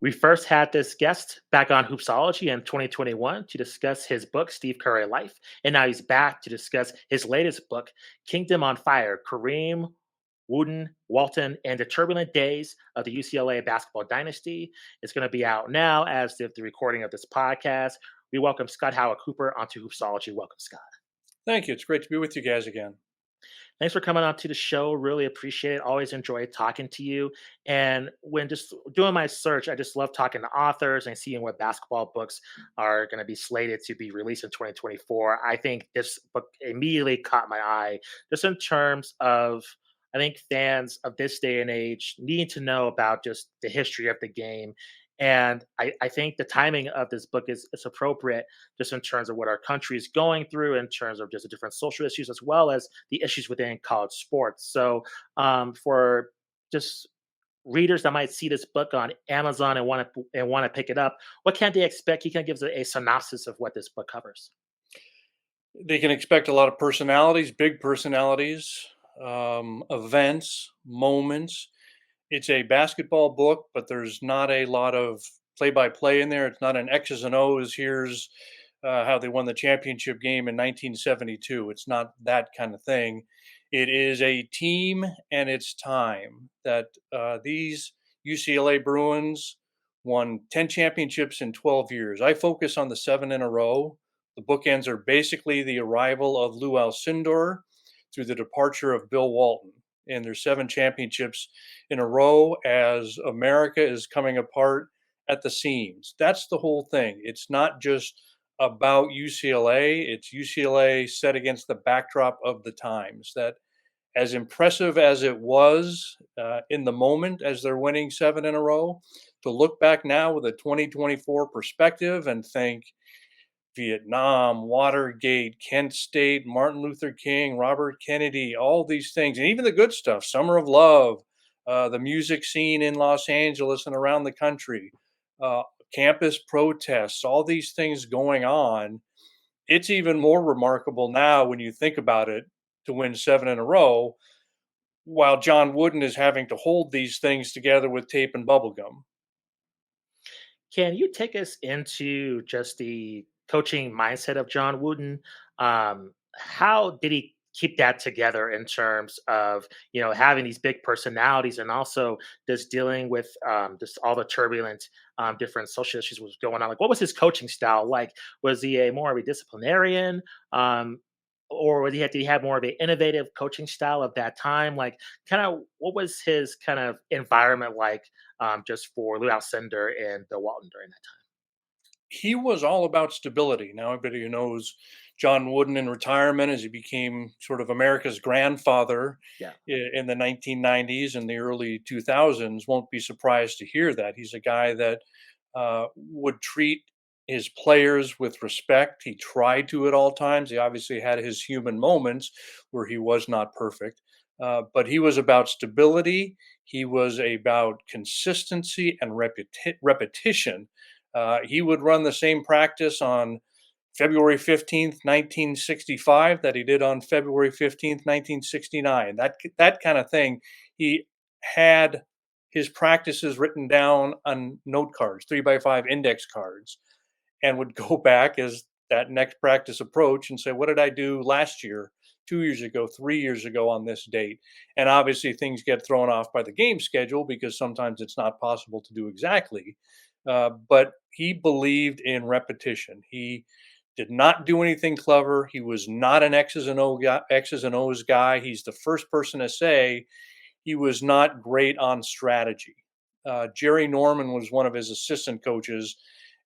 We first had this guest back on Hoopsology in 2021 to discuss his book, Steve Curry Life. And now he's back to discuss his latest book, Kingdom on Fire Kareem, Wooden, Walton, and the Turbulent Days of the UCLA Basketball Dynasty. It's going to be out now as of the recording of this podcast. We welcome Scott Howard Cooper onto Hoopsology. Welcome, Scott. Thank you. It's great to be with you guys again. Thanks for coming on to the show. Really appreciate it. Always enjoy talking to you. And when just doing my search, I just love talking to authors and seeing what basketball books are going to be slated to be released in 2024. I think this book immediately caught my eye, just in terms of, I think fans of this day and age need to know about just the history of the game. And I think the timing of this book is appropriate just in terms of what our country is going through, in terms of just the different social issues, as well as the issues within college sports. So, for just readers that might see this book on Amazon and want to pick it up, what can they expect? He kind of gives a synopsis of what this book covers. They can expect a lot of personalities, big personalities, events, moments. It's a basketball book, but there's not a lot of play by play in there. It's not an X's and O's. Here's how they won the championship game in 1972. It's not that kind of thing. It is a team and it's time that these UCLA Bruins won 10 championships in 12 years. I focus on the 7 in a row. The bookends are basically the arrival of Lou Alcindor through the departure of Bill Walton. And there's 7 championships in a row as America is coming apart at the seams. That's the whole thing. It's not just about UCLA, it's UCLA set against the backdrop of the times. That, as impressive as it was in the moment as they're winning 7 in a row, to look back now with a 2024 perspective and think, Vietnam, Watergate, Kent State, Martin Luther King, Robert Kennedy, all these things, and even the good stuff, Summer of Love, the music scene in Los Angeles and around the country, uh, campus protests, all these things going on. It's even more remarkable now when you think about it to win 7 in a row, while John Wooden is having to hold these things together with tape and bubblegum. Can you take us into just the coaching mindset of John Wooden? How did he keep that together in terms of having these big personalities and also just dealing with just all the turbulent different social issues was going on? Like, what was his coaching style like? Was he a more of a disciplinarian? Or did he have more of an innovative coaching style of that time? Like, kind of, what was his kind of environment like, just for Lou Alcindor and Bill Walton during that time? He was all about stability. Now, everybody who knows John Wooden in retirement as he became sort of America's grandfather Yeah. in the 1990s and the early 2000s won't be surprised to hear that. He's a guy that would treat his players with respect. He tried to at all times. He obviously had his human moments where he was not perfect, but he was about stability. He was about consistency and repetition. He would run the same practice on February 15th, 1965 that he did on February 15th, 1969. That kind of thing. He had his practices written down on note cards, 3x5 index cards, and would go back as that next practice approach and say, what did I do last year, 2 years ago, 3 years ago on this date? And obviously things get thrown off by the game schedule because sometimes it's not possible to do exactly. But he believed in repetition. He did not do anything clever. He was not an X's and O's guy. He's the first person to say he was not great on strategy. Jerry Norman was one of his assistant coaches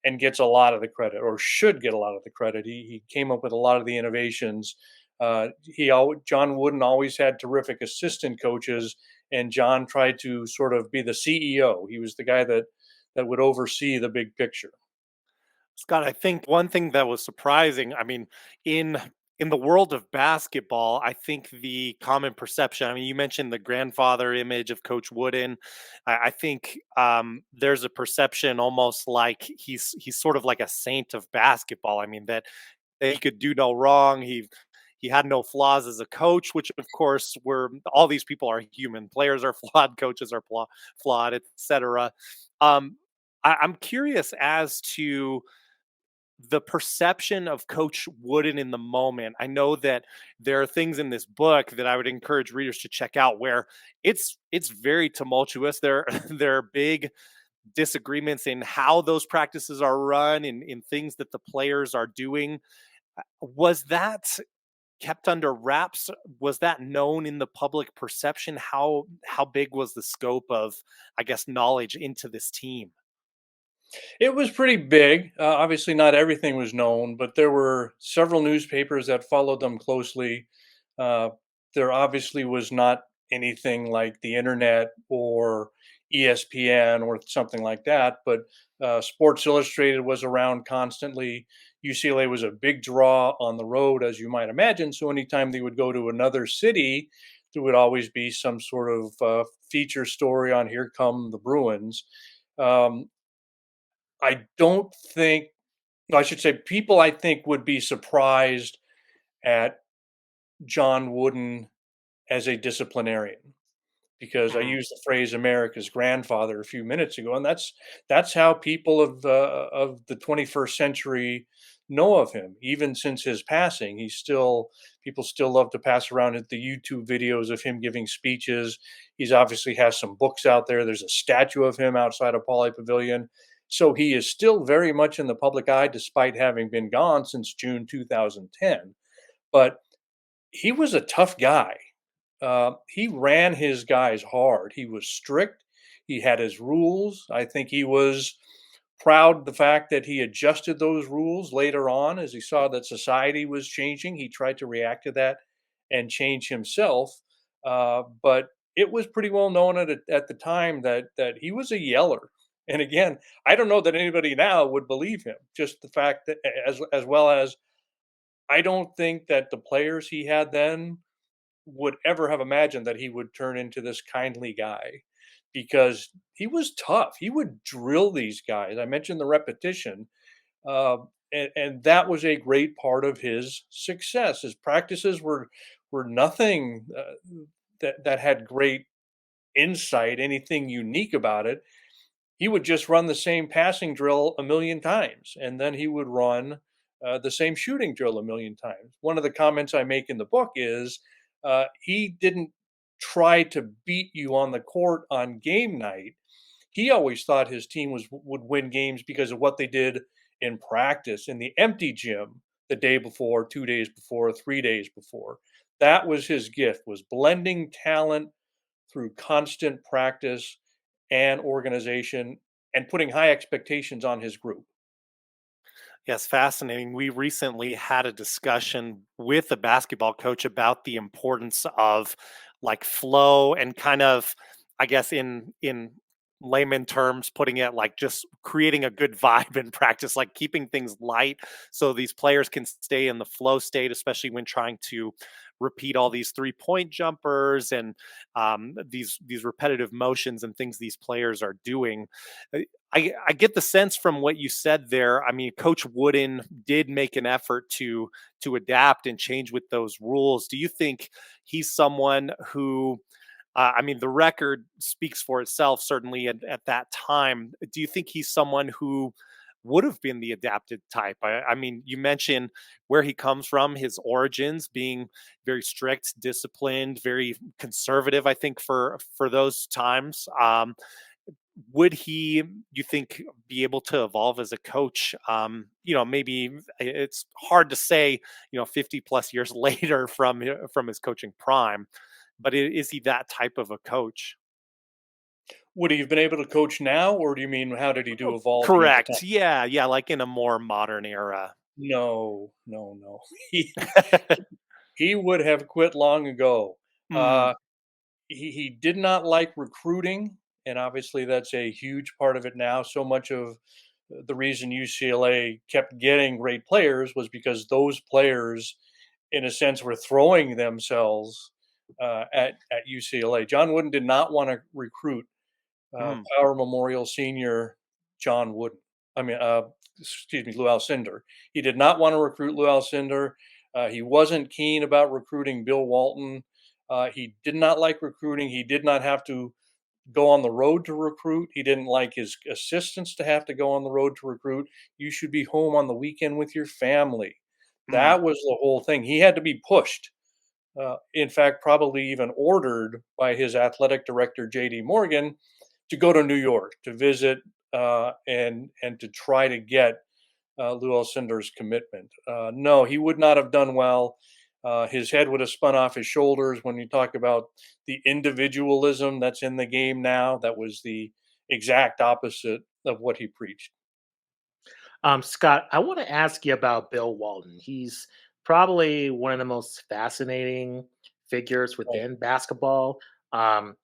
and gets a lot of the credit, or should get a lot of the credit. He came up with a lot of the innovations. John Wooden always had terrific assistant coaches, and John tried to sort of be the CEO. He was the guy that would oversee the big picture. Scott, I think one thing that was surprising, I mean, in in the world of basketball, I think the common perception, I mean, you mentioned the grandfather image of Coach Wooden. I think there's a perception almost like he's sort of like a saint of basketball. I mean, that he could do no wrong. He had no flaws as a coach, which of course were all these people are human. Players are flawed, coaches are flawed, etc. I'm curious as to the perception of Coach Wooden in the moment. I know that there are things in this book that I would encourage readers to check out where it's very tumultuous. There there are big disagreements in how those practices are run, in things that the players are doing. Was that kept under wraps? Was that known in the public perception? How big was the scope of, I guess, knowledge into this team? It was pretty big. Obviously, not everything was known, but there were several newspapers that followed them closely. Uh, there obviously was not anything like the internet or ESPN or something like that, but Sports Illustrated was around constantly. UCLA was a big draw on the road, as you might imagine. So anytime they would go to another city, there would always be some sort of feature story on "Here Come the Bruins." Um, I don't think, no, I should say, people I think would be surprised at John Wooden as a disciplinarian, because I Mhm. used the phrase "America's grandfather" a few minutes ago, and that's how people of the 21st century know of him. Even since his passing, he's still people still love to pass around the YouTube videos of him giving speeches. He's obviously has some books out there. There's a statue of him outside of Pauley Pavilion. So he is still very much in the public eye despite having been gone since June 2010. But he was a tough guy. He ran his guys hard. He was strict. He had his rules. I think he was proud the fact that he adjusted those rules later on as he saw that society was changing. He tried to react to that and change himself. But it was pretty well known at the time that he was a yeller. And again, I don't know that anybody now would believe him. Just the fact that, as well as, I don't think that the players he had then would ever have imagined that he would turn into this kindly guy, because he was tough. He would drill these guys. I mentioned the repetition, uh, and that was a great part of his success. His practices were nothing that had great insight, anything unique about it. He would just run the same passing drill a million times, and then he would run the same shooting drill a million times. One of the comments I make in the book is he didn't try to beat you on the court on game night. He always thought his team would win games because of what they did in practice, in the empty gym, the day before, 2 days before, 3 days before. That was his gift, was blending talent through constant practice and organization and putting high expectations on his group. Yes, fascinating. We recently had a discussion with a basketball coach about the importance of like flow and kind of, I guess, in layman terms, putting it like just creating a good vibe in practice, like keeping things light so these players can stay in the flow state, especially when trying to repeat all these 3-point jumpers and these repetitive motions and things these players are doing. I get the sense from what you said there. I mean, Coach Wooden did make an effort to adapt and change with those rules. Do you think he's someone who, I mean, the record speaks for itself, certainly at that time. Do you think he's someone who would have been the adapted type? I mean, you mentioned where he comes from, his origins being very strict, disciplined, very conservative, I think, for those times. Would he, you think, be able to evolve as a coach? Maybe it's hard to say, 50 plus years later from his coaching prime, but is he that type of a coach? Would he have been able to coach now, or do you mean how did he do Oh, evolving at the time? correct. Yeah, yeah, like in a more modern era. No, no, no. He he would have quit long ago. Mm, Uh, he did not like recruiting, and obviously that's a huge part of it now. So much of the reason UCLA kept getting great players was because those players, in a sense, were throwing themselves at UCLA. John Wooden did not want to recruit mm, Power Memorial senior John Wooden. I mean, excuse me, Lou Alcindor. He did not want to recruit Lou Alcindor. He wasn't keen about recruiting Bill Walton. He did not like recruiting. He did not have to. go on the road to recruit. He didn't like his assistants to have to go on the road to recruit. You should be home on the weekend with your family. Mm. That was the whole thing. He had to be pushed. In fact, probably even ordered by his athletic director, J.D. Morgan, to go to New York to visit and to try to get Lou Alcindor's commitment. No, he would not have done well. His head would have spun off his shoulders. When you talk about the individualism that's in the game now, that was the exact opposite of what he preached. Scott, I want to ask you about Bill Walton. He's probably one of the most fascinating figures Right. within basketball. I'm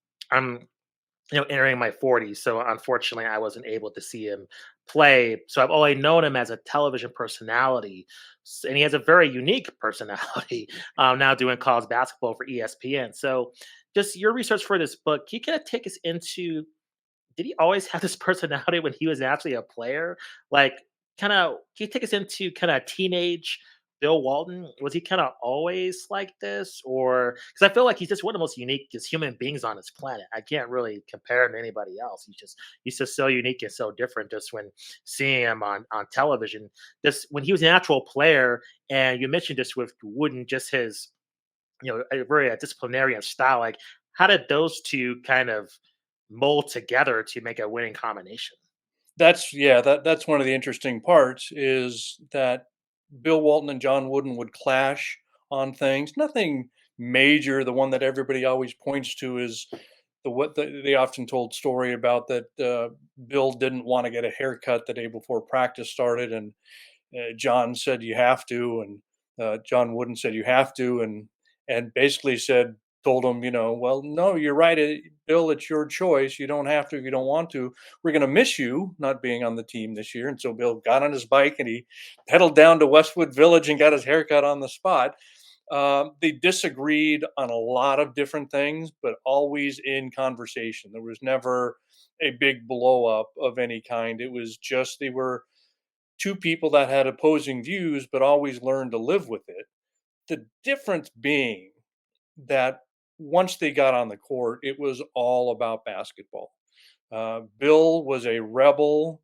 entering my 40s, so unfortunately, I wasn't able to see him play. So I've only known him as a television personality, and he has a very unique personality. Now doing college basketball for ESPN. So, just your research for this book, can you kind of take us into did he always have this personality when he was actually a player? Like, kind of, can you take us into kind of teenage Bill Walton? Was he kind of always like this, or because I feel like he's just one of the most unique just human beings on this planet. I can't really compare him to anybody else. He's just so unique and so different. Just when seeing him on television, just when he was an actual player, and you mentioned this with Wooden, just his a very disciplinarian style. Like, how did those two kind of mold together to make a winning combination? That's yeah, that's one of the interesting parts is that Bill Walton and John Wooden would clash on things. Nothing major. The one that everybody always points to is they often told story about that Bill didn't want to get a haircut the day before practice started, and John said you have to, and John Wooden said you have to, and basically told him, well, no, you're right, Bill, it's your choice. You don't have to if you don't want to. We're going to miss you not being on the team this year. And so Bill got on his bike and he pedaled down to Westwood Village and got his haircut on the spot. They disagreed on a lot of different things, but always in conversation. There was never a big blow up of any kind. It was just they were two people that had opposing views, but always learned to live with it. The difference being that once they got on the court, it was all about basketball. Bill was a rebel,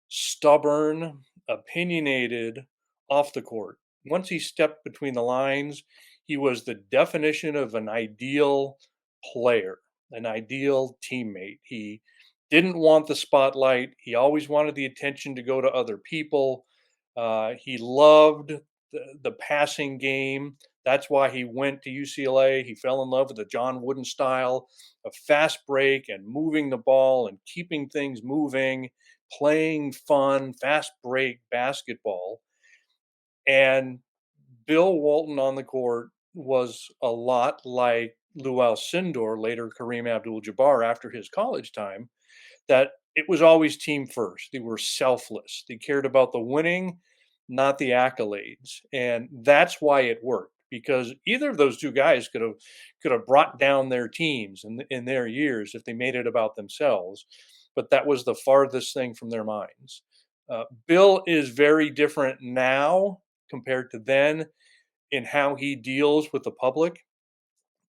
stubborn, opinionated off the court. Once he stepped between the lines, he was the definition of an ideal player, an ideal teammate. He didn't want the spotlight. He always wanted the attention to go to other people. He loved the passing game. That's why he went to UCLA. He fell in love with the John Wooden style of fast break and moving the ball and keeping things moving, playing fun, fast break basketball. And Bill Walton on the court was a lot like Lou Alcindor, later Kareem Abdul-Jabbar after his college time, that it was always team first. They were selfless. They cared about the winning, not the accolades. And that's why it worked because either of those two guys could have brought down their teams in their years if they made it about themselves. But that was the farthest thing from their minds. Bill is very different now compared to then in how he deals with the public.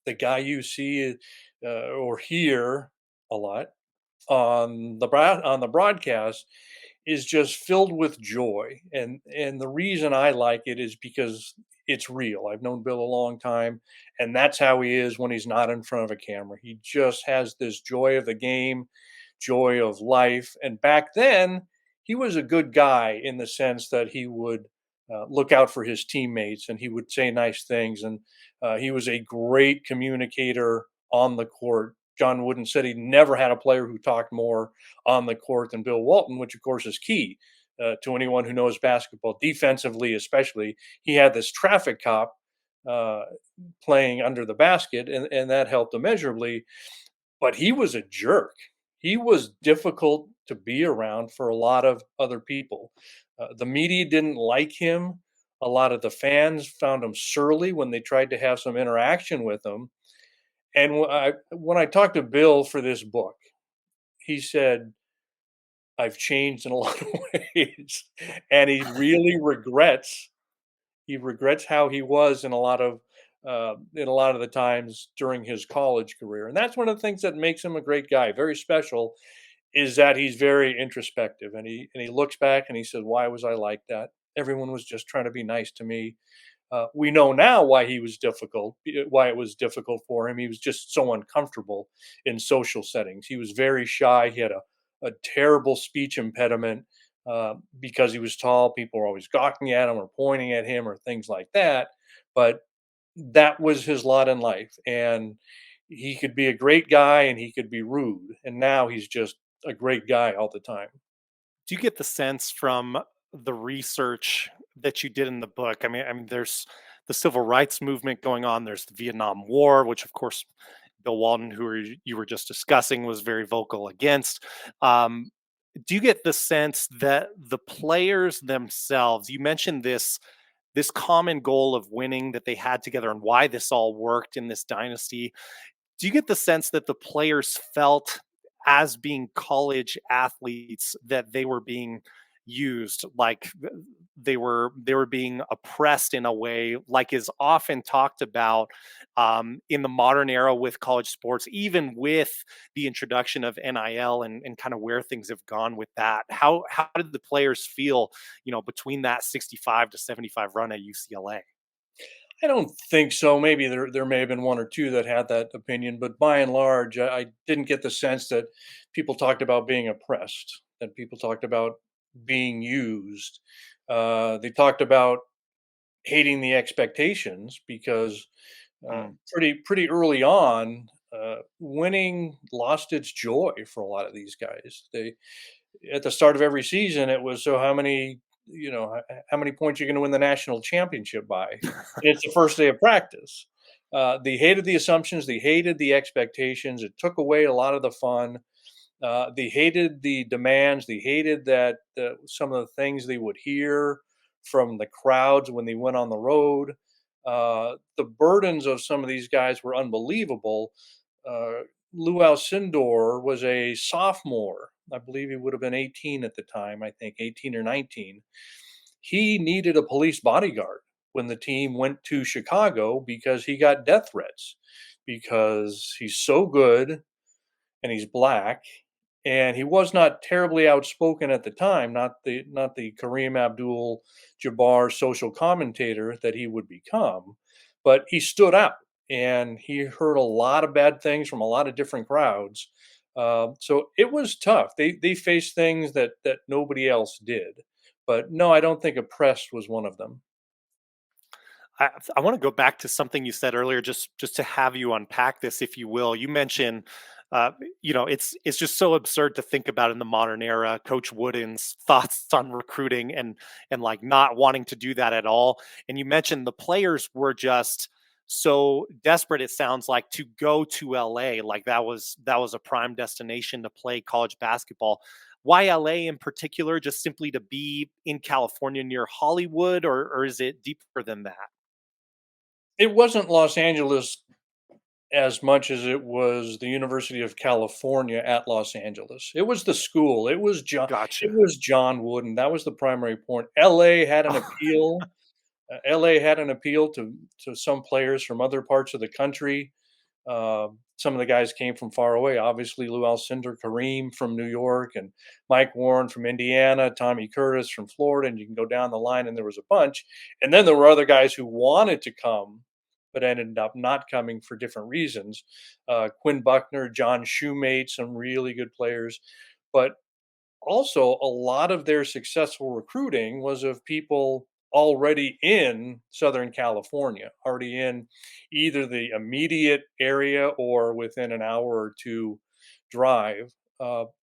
The guy you see or hear a lot on the broadcast is just filled with joy, and the reason I like it is because it's real. I've known Bill a long time, and that's how he is when he's not in front of a camera. He just has this joy of the game, joy of life. And back then he was a good guy in the sense that he would look out for his teammates and he would say nice things, and he was a great communicator on the court. John Wooden said he never had a player who talked more on the court than Bill Walton, which of course is key to anyone who knows basketball, defensively especially. He had this traffic cop uh, playing under the basket, and that helped immeasurably. But he was a jerk. He was difficult to be around for a lot of other people. The media didn't like him. A lot of the fans found him surly when they tried to have some interaction with him. And when I talked to Bill for this book, he said, I've changed in a lot of ways. And he regrets how he was in a lot of in a lot of the times during his college career. And that's one of the things that makes him a great guy, very special, is that he's very introspective, and he looks back and he says, "Why was I like that? Everyone was just trying to be nice to me." We know now why he was difficult, why it was difficult for him. He was just so uncomfortable in social settings. He was very shy. He had a terrible speech impediment because he was tall. People were always gawking at him or pointing at him or things like that. But that was his lot in life. And he could be a great guy and he could be rude. And now he's just a great guy all the time. Do you get the sense from the research that you did in the book? I mean, there's the civil rights movement going on. There's the Vietnam War, which, of course, Bill Walton, you were just discussing, was very vocal against. Um, do you get the sense that the players themselves? You mentioned this common goal of winning that they had together, and why this all worked in this dynasty. Do you get the sense that the players felt, as being college athletes, that they were being used, like they were being oppressed in a way, like is often talked about in the modern era with college sports, even with the introduction of NIL, and kind of where things have gone with that? How did the players feel, between that 65 to 75 run at UCLA? I don't think so. Maybe there may have been one or two that had that opinion, but by and large, I didn't get the sense that people talked about being oppressed, that people talked about being used. They talked about hating the expectations because pretty early on, winning lost its joy for a lot of these guys. They At the start of every season, it was, so how many, how many points you're going to win the national championship by. And it's the first day of practice. They hated the assumptions. They hated the expectations. It took away a lot of the fun. They hated the demands. They hated that some of the things they would hear from the crowds when they went on the road. The burdens of some of these guys were unbelievable. Uh, Lou Alcindor was a sophomore. I believe he would have been 18 at the time, I think 18 or 19. He needed a police bodyguard when the team went to Chicago because he got death threats because he's so good and he's black, and he was not terribly outspoken at the time, not the Kareem Abdul-Jabbar social commentator that he would become, but he stood out, and he heard a lot of bad things from a lot of different crowds. So it was tough. They faced things that nobody else did, but no, I don't think oppressed was one of them. I want to go back to something you said earlier, just to have you unpack this, if you will. You mentioned, it's just so absurd to think about in the modern era. Coach Wooden's thoughts on recruiting, and like not wanting to do that at all. And you mentioned the players were just so desperate. It sounds like, to go to LA, like that was a prime destination to play college basketball. Why LA in particular? Just simply to be in California near Hollywood, or is it deeper than that? It wasn't Los Angeles as much as it was the University of California at Los Angeles. It was the school. It Gotcha. was John Wooden. That was the primary point. LA had an appeal. LA had an appeal to some players from other parts of the country. Some of the guys came from far away. Obviously, Lou Alcindor, Kareem from New York, and Mike Warren from Indiana, Tommy Curtis from Florida, and you can go down the line, and there was a bunch. And then there were other guys who wanted to come, but ended up not coming for different reasons. Quinn Buckner, John Shoemate, some really good players. But also, a lot of their successful recruiting was of people already in Southern California, already in either the immediate area or within an hour or two drive.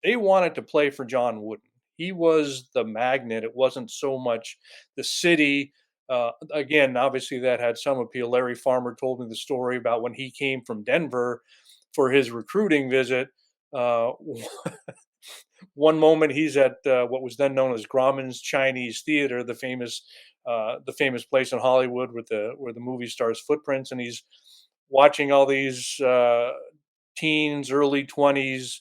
They wanted to play for John Wooden. He was the magnet. It wasn't so much the city. Again, obviously, that had some appeal. Larry Farmer told me the story about when he came from Denver for his recruiting visit. Uh, One moment he's at what was then known as Grauman's Chinese Theater, the famous place in Hollywood with the where the movie stars footprints, and he's watching all these teens, early 20s,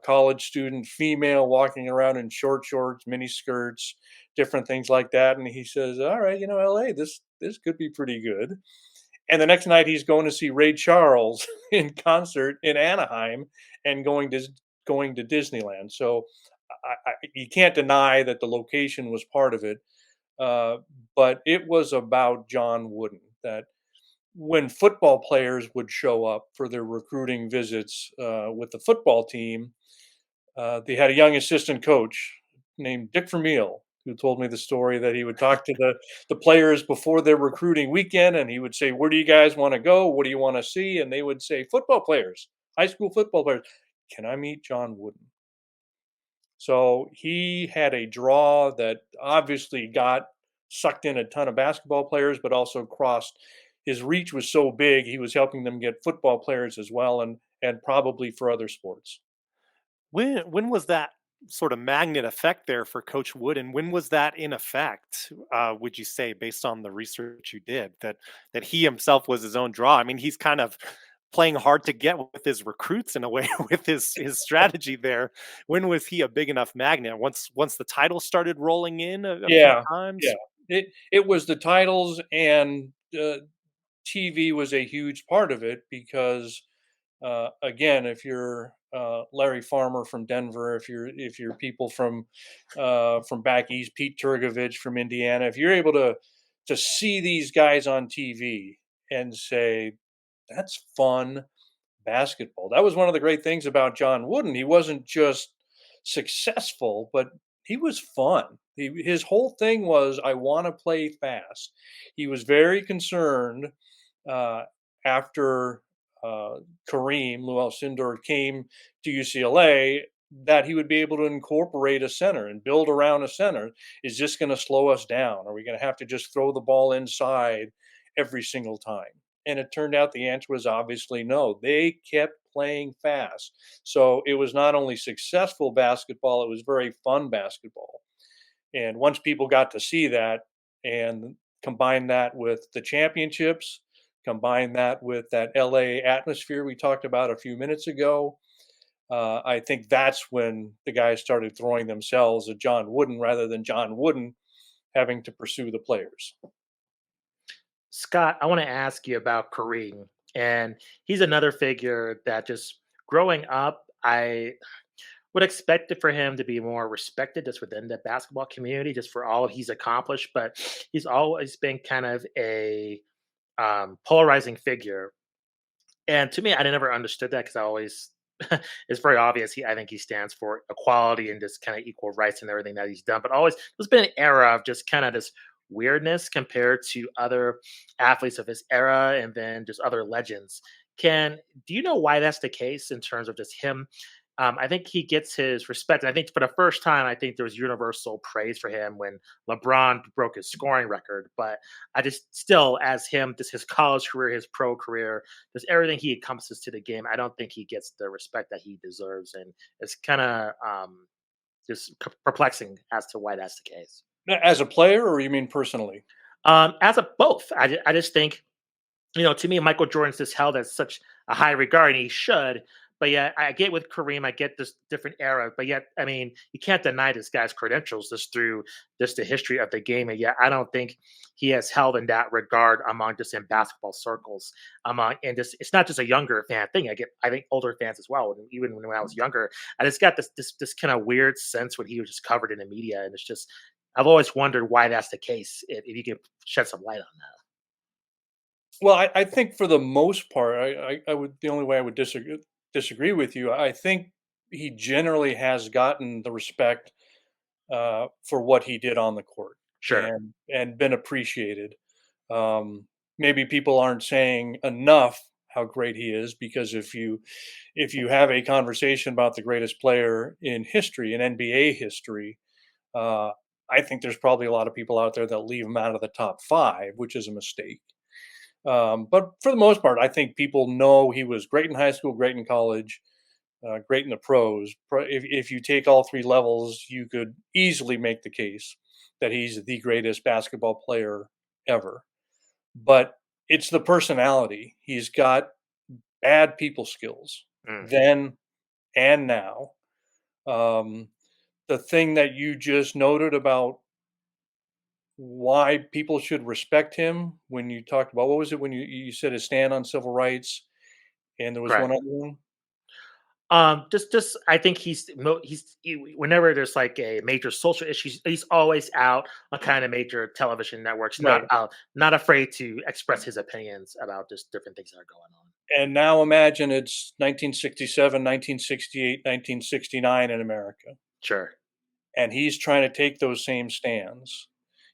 college student female walking around in short shorts, mini skirts, different things like that, and he says, "All right, LA, this could be pretty good." And the next night he's going to see Ray Charles in concert in Anaheim and going to Disneyland. So you can't deny that the location was part of it, uh, but it was about John Wooden. That when football players would show up for their recruiting visits with the football team, they had a young assistant coach named Dick Vermeil who told me the story that he would talk to the players before their recruiting weekend, and he would say, "Where do you guys want to go? What do you want to see?" And they would say, "Football players, high school football players. Can I meet John Wooden?" So he had a draw that obviously got sucked in a ton of basketball players, but also crossed. His reach was so big, he was helping them get football players as well, and probably for other sports. When was that sort of magnet effect there for Coach Wooden? When was that in effect? Would you say, based on the research you did, that he himself was his own draw? I mean, he's kind of playing hard to get with his recruits in a way with his strategy there. When was he a big enough magnet? Once the title started rolling in a few Yeah, yeah. times. It was the titles, and TV was a huge part of it because again, if you're Larry Farmer from Denver, if you're people from back east, Pete Turgovich from Indiana, if you're able to see these guys on TV and say that's fun basketball. That was one of the great things about John Wooden. He wasn't just successful, but he was fun. His whole thing was, I want to play fast. He was very concerned uh, after Kareem, Lou Alcindor, came to UCLA that he would be able to incorporate a center and build around a center. Is this going to slow us down? Are we going to have to just throw the ball inside every single time? And it turned out the answer was obviously no. They kept playing fast. So it was not only successful basketball, it was very fun basketball. And once people got to see that and combine that with the championships, combine that with that LA atmosphere we talked about a few minutes ago, I think that's when the guys started throwing themselves at John Wooden rather than John Wooden having to pursue the players. Scott, I want to ask you about Kareem. And he's another figure that just growing up, I would expect it for him to be more respected just within the basketball community, just for all he's accomplished. But he's always been kind of a polarizing figure. And to me, I never understood that because I always, it's very obvious. I think he stands for equality and just kind of equal rights and everything that he's done. But always, there's been an era of just kind of this weirdness compared to other athletes of his era and then just other legends. Do you know why that's the case in terms of just him? I think he gets his respect. And I think for the first time, I think there was universal praise for him when LeBron broke his scoring record. But I just still, as him, just his college career, his pro career, just everything he encompasses to the game, I don't think he gets the respect that he deserves. And it's kind of just perplexing as to why that's the case. As a player, or you mean personally? As a both, I just think to me, Michael Jordan's just held as such a high regard, and he should. But yet, I get with Kareem, I get this different era. But yet, I mean, you can't deny this guy's credentials just through just the history of the game. And yet, I don't think he has held in that regard among just in basketball circles. And just it's not just a younger fan thing. I think older fans as well. And even when I was younger, I just got this kind of weird sense when he was just covered in the media, and it's just I've always wondered why that's the case. If you could shed some light on that. Well, I think for the most part, I would the only way I would disagree with you. I think he generally has gotten the respect for what he did on the court Sure. and been appreciated. Um, Maybe people aren't saying enough how great he is because if you have a conversation about the greatest player in history, in NBA history, uh, I think there's probably a lot of people out there that leave him out of the top five, which is a mistake. But for the most part, I think people know he was great in high school, great in college, great in the pros. If you take all three levels, you could easily make the case that he's the greatest basketball player ever. But it's the personality. He's got bad people skills Mm. then and now. Um, the thing that you just noted about why people should respect him when you talked about what was it when you said his stand on civil rights, and there was one Correct. other one? Just I think whenever there's like a major social issue, he's always out on kind of major television networks, Right. not afraid to express his opinions about just different things that are going on. And now imagine it's 1967, 1968, 1969 in America, Sure. and he's trying to take those same stands.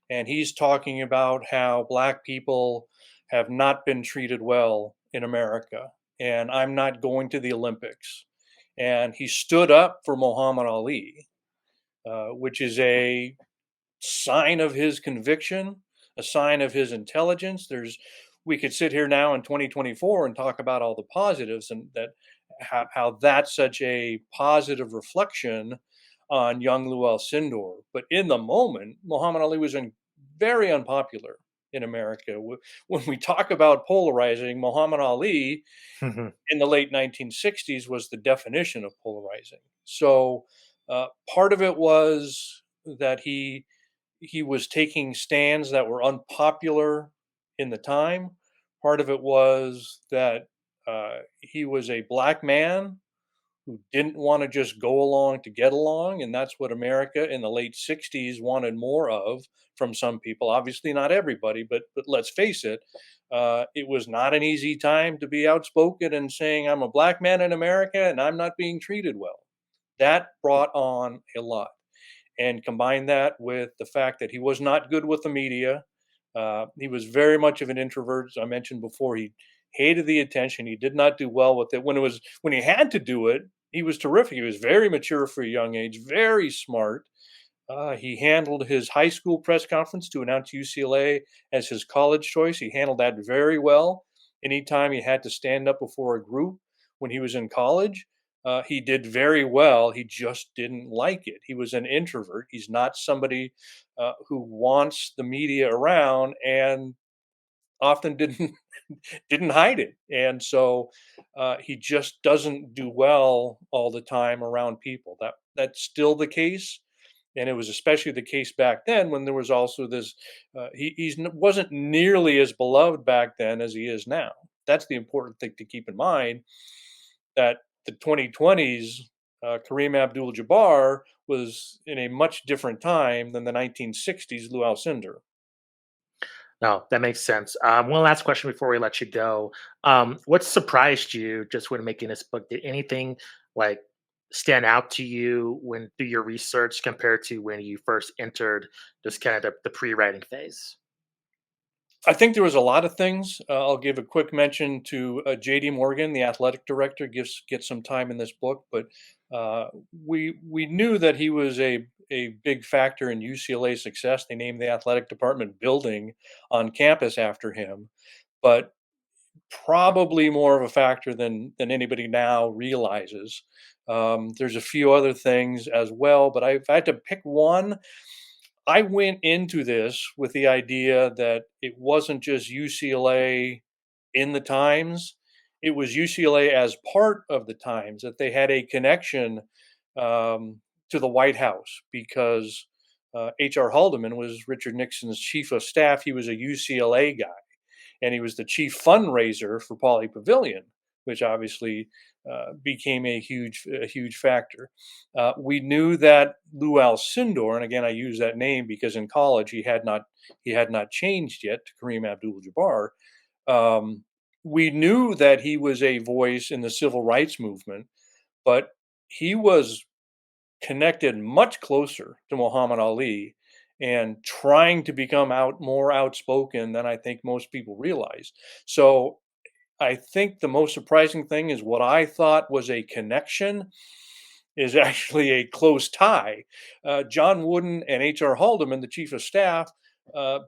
And he's talking about how black people have not been treated well in America, and I'm not going to the Olympics. And he stood up for Muhammad Ali, which is a sign of his conviction, a sign of his intelligence. We could sit here now in 2024 and talk about all the positives and that how that's such a positive reflection on young Llewellyn Sindor. But in the moment, Muhammad Ali was very unpopular in America. When we talk about polarizing, Muhammad Ali in the late 1960s was the definition of polarizing. So part of it was that he was taking stands that were unpopular in the time. Part of it was that he was a black man who didn't want to just go along to get along, and that's what America in the late '60s wanted more of from some people. Obviously, not everybody, but let's face it, it was not an easy time to be outspoken and saying I'm a black man in America and I'm not being treated well. That brought on a lot, and combine that with the fact that he was not good with the media. He was very much of an introvert, as I mentioned before. He hated the attention. He did not do well with it. When he had to do it, he was terrific. He was very mature for a young age, very smart. He handled his high school press conference to announce UCLA as his college choice. He handled that very well. Anytime he had to stand up before a group when he was in college, he did very well. He just didn't like it. He was an introvert. He's not somebody who wants the media around, and often didn't didn't hide it. And so he just doesn't do well all the time around people. That's still the case, and it was especially the case back then when there was also this. Wasn't nearly as beloved back then as he is now. That's the important thing to keep in mind. That the 2020s, Kareem Abdul-Jabbar was in a much different time than the 1960s Lou Alcindor. No, that makes sense. One last question before we let you go. What surprised you just when making this book? Did anything like stand out to you when through your research compared to when you first entered just kind of the pre-writing phase? I think there was a lot of things. I'll give a quick mention to J.D. Morgan, the athletic director, gets some time in this book, but we knew that he was a big factor in UCLA's success. They named the athletic department building on campus after him, but probably more of a factor than anybody now realizes. There's a few other things as well, but if I had to pick one, I went into this with the idea that it wasn't just UCLA in the Times, it was UCLA as part of the Times, that they had a connection to the White House because H.R. Haldeman was Richard Nixon's chief of staff. He was a UCLA guy, and he was the chief fundraiser for Pauley Pavilion, which obviously became a huge factor. We knew that Lou Alcindor, and again I use that name because in college he had not changed yet to Kareem Abdul-Jabbar. Um, we knew that he was a voice in the civil rights movement, but he was connected much closer to Muhammad Ali and trying to become more outspoken than I think most people realize. So I think the most surprising thing is what I thought was a connection is actually a close tie. John Wooden and H.R. Haldeman, the chief of staff,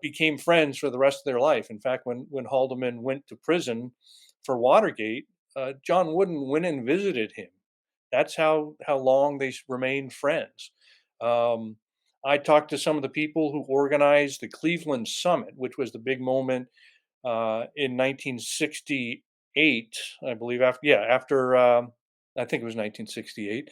became friends for the rest of their life. In fact, when Haldeman went to prison for Watergate, John Wooden went and visited him. That's how long they remained friends. Um, I talked to some of the people who organized the Cleveland Summit, which was the big moment in 1968, I believe. After I think it was 1968,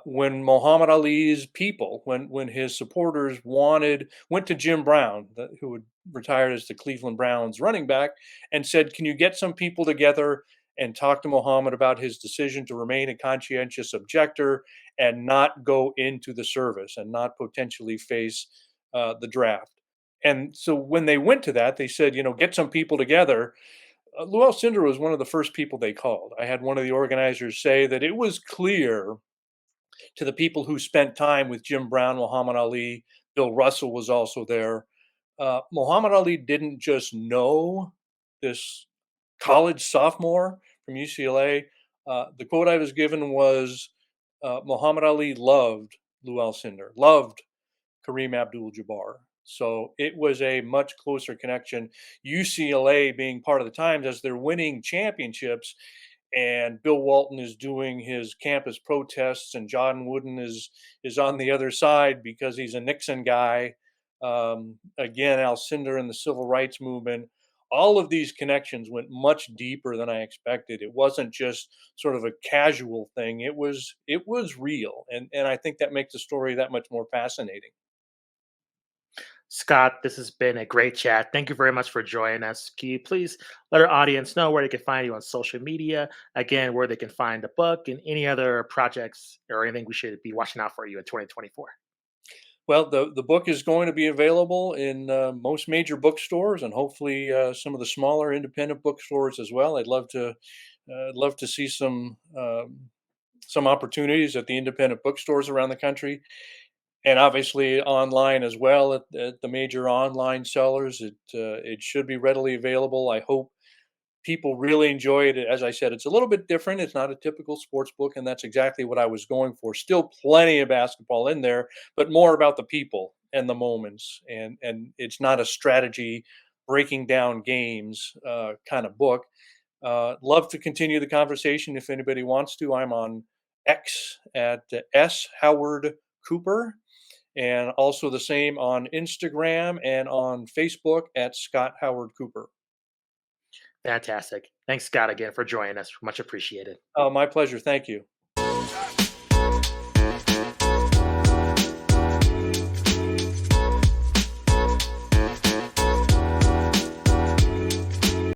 when Muhammad Ali's people, when his supporters went to Jim Brown, who had retired as the Cleveland Browns running back, and said, "Can you get some people together and talk to Muhammad about his decision to remain a conscientious objector and not go into the service and not potentially face the draft?" And so when they went to that, they said, "Get some people together." Lou Alcindor was one of the first people they called. I had one of the organizers say that it was clear to the people who spent time with Jim Brown, Muhammad Ali, Bill Russell was also there. Muhammad Ali didn't just know this college sophomore from UCLA. The quote I was given was Muhammad Ali loved Lou Alcindor, loved Kareem Abdul-Jabbar. So it was a much closer connection. UCLA being part of the Times as they're winning championships, and Bill Walton is doing his campus protests, and John Wooden is on the other side because he's a Nixon guy. Again, Alcindor and the civil rights movement. All of these connections went much deeper than I expected. It wasn't just sort of a casual thing. It was real, and I think that makes the story that much more fascinating. Scott, this has been a great chat. Thank you very much for joining us. Can you please let our audience know where they can find you on social media? Again, where they can find the book and any other projects or anything we should be watching out for you in 2024. Well, the book is going to be available in most major bookstores and hopefully some of the smaller independent bookstores as well. I'd love to see some opportunities at the independent bookstores around the country, and obviously online as well at the major online sellers. It should be readily available. I hope people really enjoy it. As I said, it's a little bit different. It's not a typical sports book, and that's exactly what I was going for. Still plenty of basketball in there, but more about the people and the moments. And it's not a strategy breaking down games kind of book. Love to continue the conversation if anybody wants to. I'm on X at S Howard Cooper, and also the same on Instagram and on Facebook at Scott Howard Cooper. Fantastic. Thanks, Scott, again for joining us. Much appreciated. Oh, my pleasure. Thank you.